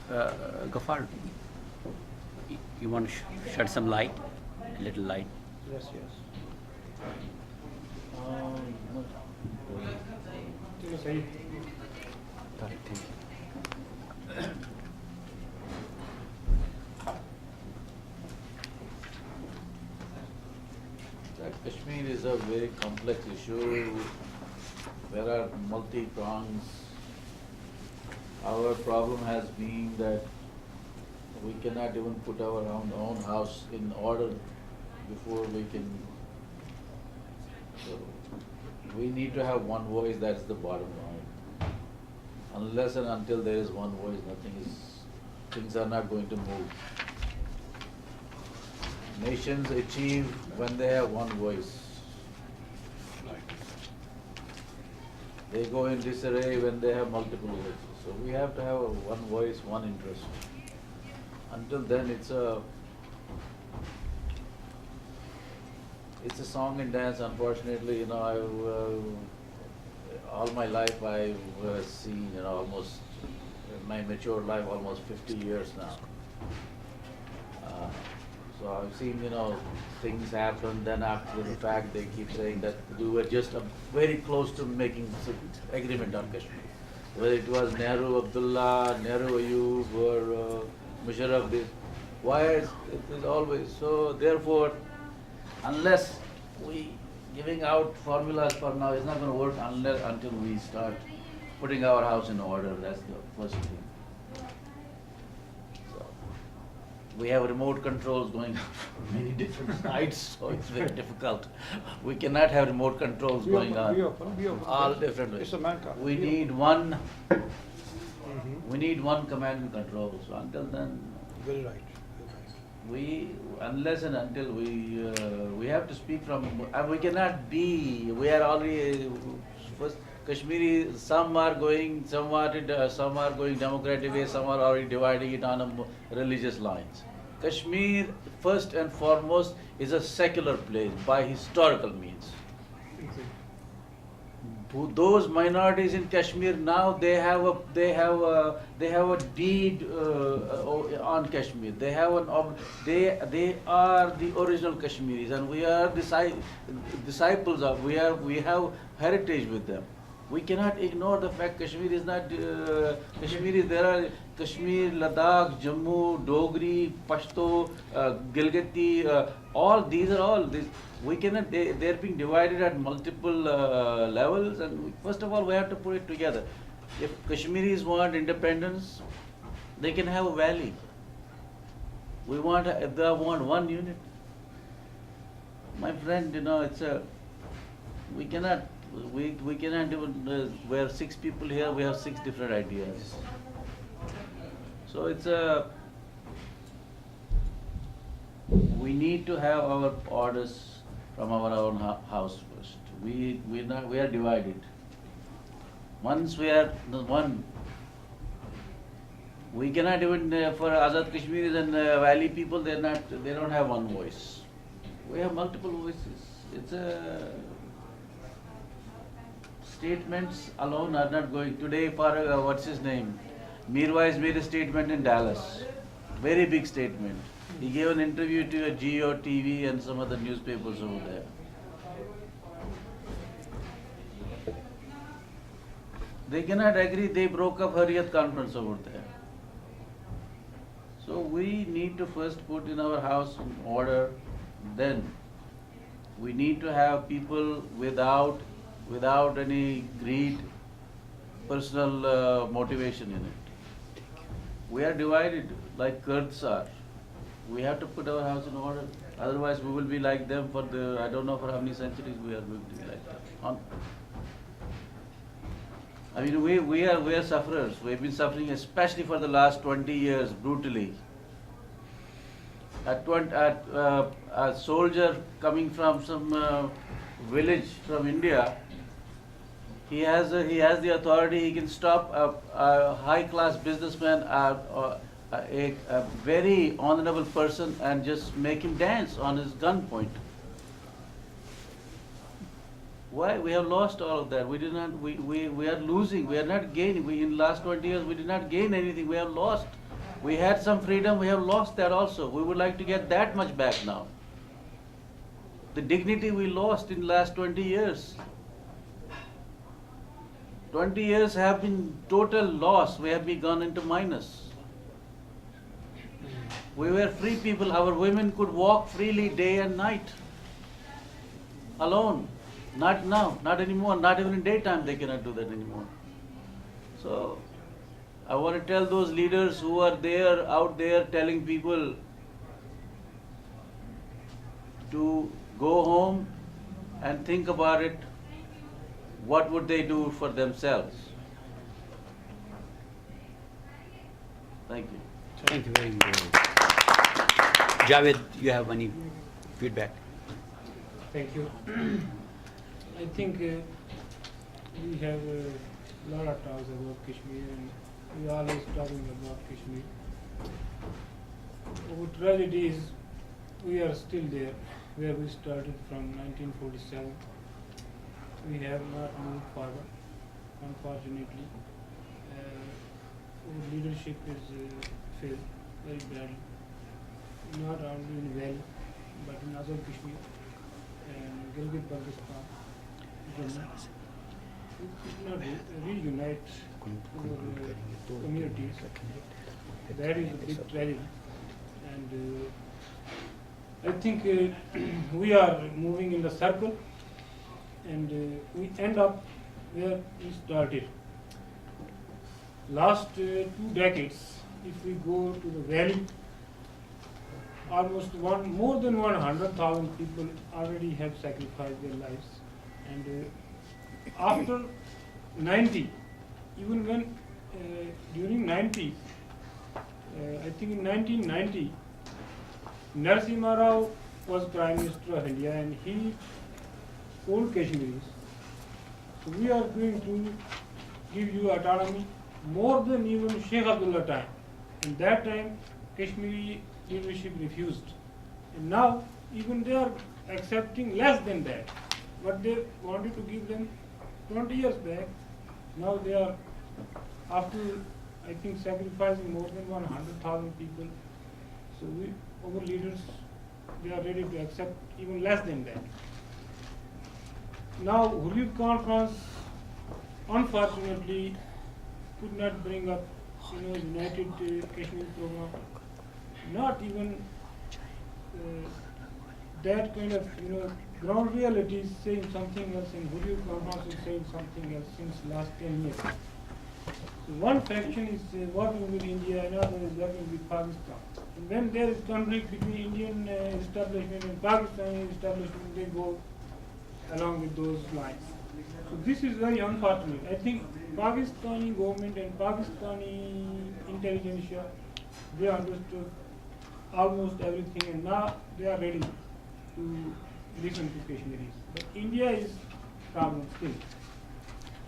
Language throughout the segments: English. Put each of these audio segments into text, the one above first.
Gafar, you want to shed some light, a little light? Yes, yes. ठीक है, सही. Thank you. Kashmir is a very complex issue. There are multi-prongs. Our problem has been that we cannot even put our own house in order before we can. So we need to have one voice, that's the bottom line. Unless and until there is one voice, things are not going to move. Nations achieve when they have one voice. They go in disarray when they have multiple voices. So we have to have one voice, one interest. Until then, it's a song and dance. Unfortunately, all my life I've seen, almost my mature life, almost 50 years now. So I've seen, things happen, then after the fact they keep saying that we were just very close to making agreement on Kashmir. Whether it was Nehru Abdullah, Nehru Ayub or Musharraf, why it is always, so therefore, unless we giving out formulas for now, it's not going to work until we start putting our house in order, that's the first thing. We have remote controls going on from many different sides, so it's very difficult. We cannot have remote controls going on. Be open. All different ways. It's a mankind. We need one. We need one command and control. So until then, Very right. unless and until we have to speak from. We cannot be. We are already first. Kashmiri, some are going democratic way, some are already dividing it on religious lines. Kashmir, first and foremost, is a secular place by historical means. Those minorities in Kashmir now they have a deed on Kashmir. They are the original Kashmiris, and we are disciples of. We have heritage with them. We cannot ignore the fact Kashmir is not Kashmiri. There are Kashmir, Ladakh, Jammu, Dogri, Pashto, Gilgiti. All these are all this. We cannot. They are being divided at multiple levels. And first of all, we have to put it together. If Kashmiris want independence, they can have a valley. They want one unit. My friend, we cannot. We cannot even, we are 6 people here, we have 6 different ideas. So we need to have our orders from our own house first. We are divided. Once we are one, we cannot even, for Azad Kashmiris and Valley people, they don't have one voice. We have multiple voices. Statements alone are not going. Today, what's his name? Mirwais made a statement in Dallas. Very big statement. He gave an interview to a Geo TV and some other newspapers over there. They cannot agree. They broke up Hurriyat conference over there. So we need to first put in our house in order. Then we need to have people without any greed, personal motivation in it. We are divided like Kurds are. We have to put our house in order. Otherwise, we will be like them for I don't know for how many centuries we are going to be like that. I mean, we are sufferers. We've been suffering, especially for the last 20 years, brutally. A soldier coming from some village from India, he has the authority. He can stop a high-class businessman, a very honorable person, and just make him dance on his gunpoint. Why? We have lost all of that. We did not. We are losing. We are not gaining. In the last 20 years, we did not gain anything. We have lost We had some freedom, we have lost that also. We would like to get that much back now. The dignity we lost in the last 20 years. 20 years have been total loss. We have been gone into minus. We were free people. Our women could walk freely day and night. Alone. Not now, not anymore. Not even in daytime they cannot do that anymore. So, I want to tell those leaders who are there, out there, telling people to go home and think about it. What would they do for themselves? Thank you. Thank you very much. Javed, you have any feedback? Thank you. I think we have a lot of talks about Kashmir, and we are always talking about Kashmir. Our tragedy is we are still there where we started from 1947. We have not moved forward, unfortunately. Our leadership is failed very badly, not only in Valley, but in Azad Kashmir and Gilgit-Baltistan. We could not reunite our communities. That is a big tragedy. And I think we are moving in the circle, and we end up where we started. Last 2 decades, if we go to the valley, almost more than 100,000 people already have sacrificed their lives. And after 90, even when during 90, I think in 1990, Narasimha Rao was Prime Minister of India, and he told Kashmiris, so we are going to give you autonomy more than even Sheikh Abdullah time. In that time, Kashmiri leadership refused. And now, even they are accepting less than that. But they wanted to give them 20 years back. Now they are, after I think sacrificing more than 100,000 people. So our leaders, they are ready to accept even less than that. Now, Hurriyat Conference, unfortunately, could not bring up, United Kashmir program. Not even that kind of, ground reality is saying something else, and Hurriyat Conference is saying something else since last 10 years. So one faction is working with India, another is working with Pakistan. And when there is conflict between Indian establishment and Pakistani establishment, they go along with those lines. So this is very unfortunate. I think Pakistani government and Pakistani intelligentsia, they understood almost everything, and now they are ready to listen to Kashmiris. But India is problem still.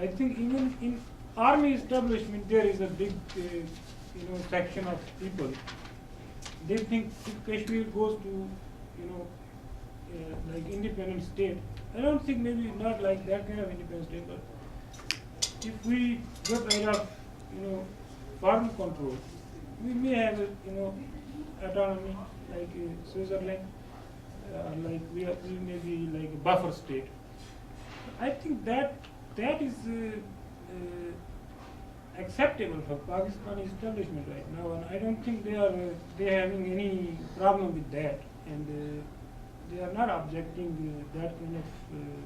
I think even in army establishment there is a big section of people. They think if Kashmir goes to like independent state, I don't think maybe not like that kind of independent state, but if we get rid of foreign control, we may have autonomy like Switzerland, like we may be like a buffer state. I think that is acceptable for Pakistani establishment right now, and I don't think they are having any problem with that, and they are not objecting that kind of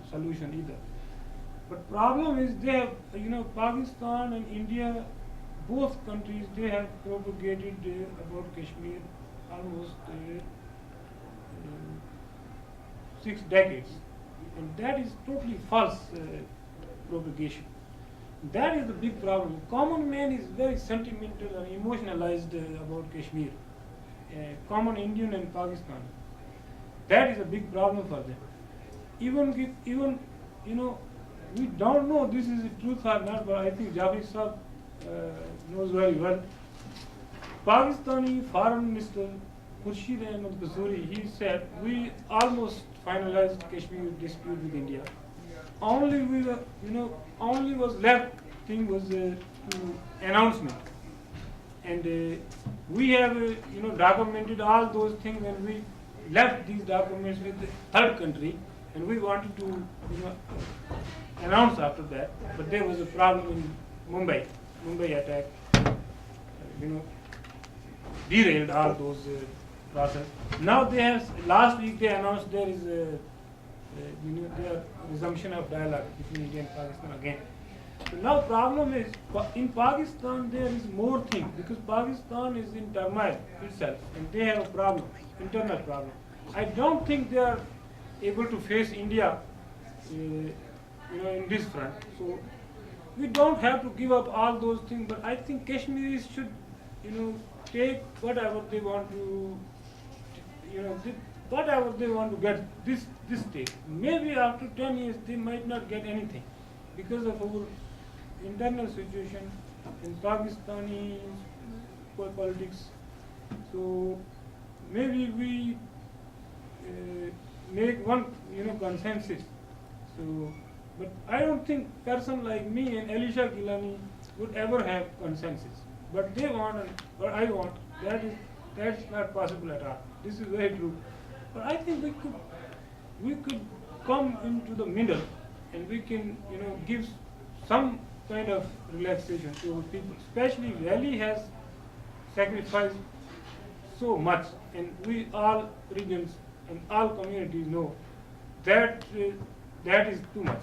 solution either. But problem is they have, Pakistan and India, both countries, they have propagated about Kashmir almost 6 decades, and that is totally false propagation. That is the big problem. Common man is very sentimental and emotionalized about Kashmir. Common Indian and Pakistani. That is a big problem for them. Even we don't know this is the truth or not, but I think Javed Sahab knows very well. Pakistani Foreign Minister Khurshid Ahmed Qasuri, he said, we almost finalized Kashmir dispute with India. Only was left thing was announcement. And we have documented all those things, and we left these documents with the third country, and we wanted to announce after that, but there was a problem in Mumbai attack, derailed all those process. Now they have, last week they announced there is their resumption of dialogue between India and Pakistan again. So now problem is, in Pakistan there is more thing, because Pakistan is in turmoil itself, and they have a problem, internal problem. I don't think they are able to face India, in this front. So we don't have to give up all those things, but I think Kashmiris should, take whatever they want to, whatever they want to get this state. Maybe after 10 years they might not get anything because of our internal situation in Pakistani politics. So maybe we make one consensus. So, but I don't think person like me and Elisha Gilani would ever have consensus. But they want and what I want, that's not possible at all. This is very true. But I think we could come into the middle, and we can give some kind of relaxation to our people. Especially Valley has sacrificed so much, and we all regions and all communities know that that is too much.